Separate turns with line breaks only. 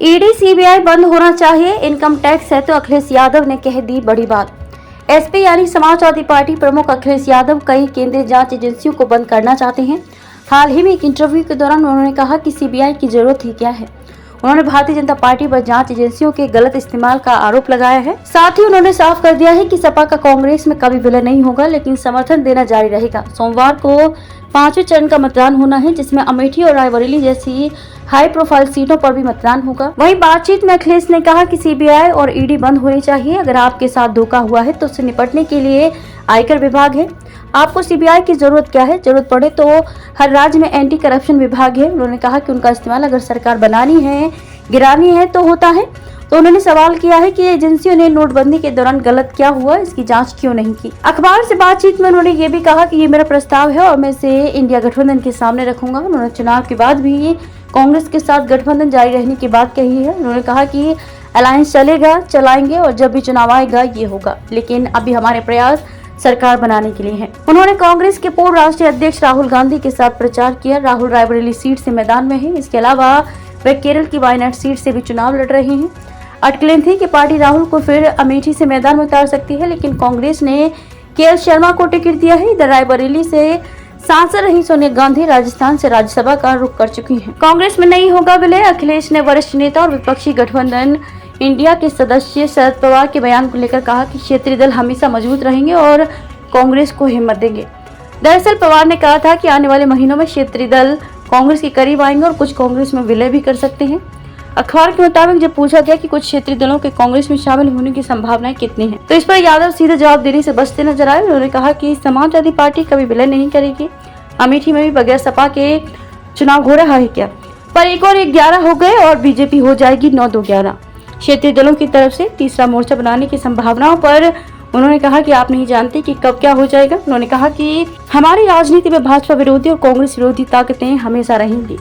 ED CBI बंद होना चाहिए, इनकम टैक्स है तो अखिलेश यादव ने कह दी बड़ी बात। एसपी यानी समाजवादी पार्टी प्रमुख अखिलेश यादव कई केंद्रीय जांच एजेंसियों को बंद करना चाहते हैं। हाल ही में एक इंटरव्यू के दौरान उन्होंने कहा कि सीबीआई की जरूरत ही क्या है। उन्होंने भारतीय जनता पार्टी पर जांच एजेंसियों के गलत इस्तेमाल का आरोप लगाया है। साथ ही उन्होंने साफ कर दिया है कि सपा का कांग्रेस में कभी विलय नहीं होगा, लेकिन समर्थन देना जारी रहेगा। सोमवार को 5वें चरण का मतदान होना है, जिसमें अमेठी और रायबरेली जैसी हाई प्रोफाइल सीटों पर भी मतदान होगा। वहीं बातचीत में अखिलेश ने कहा कि सीबीआई और ईडी बंद होनी चाहिए। अगर आपके साथ धोखा हुआ है तो उससे निपटने के लिए आयकर विभाग है। आपको सीबीआई की जरूरत क्या है? जरूरत पड़े तो हर राज्य में एंटी करप्शन विभाग है। उन्होंने कहा कि उनका इस्तेमाल अगर सरकार बनानी है, गिरानी है तो होता है। तो उन्होंने सवाल किया है कि एजेंसियों ने नोटबंदी के दौरान गलत क्या हुआ, इसकी जांच क्यों नहीं की। अखबार से बातचीत में उन्होंने ये भी कहा कि ये मेरा प्रस्ताव है और मैं इसे इंडिया गठबंधन के सामने रखूंगा। उन्होंने चुनाव के बाद भी कांग्रेस के साथ गठबंधन जारी रहने की बात कही है। उन्होंने कहा कि अलायंस चलेगा, चलाएंगे और जब भी चुनाव आएगा ये होगा, लेकिन अभी हमारे प्रयास सरकार बनाने के लिए हैं। उन्होंने कांग्रेस के पूर्व राष्ट्रीय अध्यक्ष राहुल गांधी के साथ प्रचार किया। राहुल रायबरेली सीट से मैदान में है। इसके अलावा वे केरल की वायनाड सीट से भी चुनाव लड़ रहे हैं। अटकलें थी कि पार्टी राहुल को फिर अमेठी से मैदान में उतार सकती है, लेकिन कांग्रेस ने के शर्मा को टिकट दिया है। इधर रायबरेली से सांसद रही सोनिया गांधी राजस्थान से राज्यसभा का रुख कर चुकी हैं। कांग्रेस में नहीं होगा विलय। अखिलेश ने वरिष्ठ नेता और विपक्षी गठबंधन इंडिया के सदस्य शरद पवार के बयान को लेकर कहा कि क्षेत्रीय दल हमेशा मजबूत रहेंगे और कांग्रेस को हिम्मत देंगे। दरअसल पवार ने कहा था कि आने वाले महीनों में क्षेत्रीय दल कांग्रेस के करीब आएंगे और कुछ कांग्रेस में विलय भी कर सकते हैं। अखबार के मुताबिक जब पूछा गया कि कुछ क्षेत्रीय दलों के कांग्रेस में शामिल होने की संभावनाएं कितनी हैं, तो इस पर यादव सीधे जवाब देने से बचते नजर आए। उन्होंने कहा कि समाजवादी पार्टी कभी विलय नहीं करेगी। अमेठी में भी बगैर सपा के चुनाव हो रहा है क्या? पर एक और 11 हो गए और बीजेपी हो जाएगी 9-2-11। क्षेत्रीय दलों की तरफ से तीसरा मोर्चा बनाने की संभावनाओं पर उन्होंने कहा कि आप नहीं जानते कि कब क्या हो जाएगा। उन्होंने कहा कि हमारी राजनीति में भाजपा विरोधी और कांग्रेस विरोधी ताकतें हमेशा रहेंगी।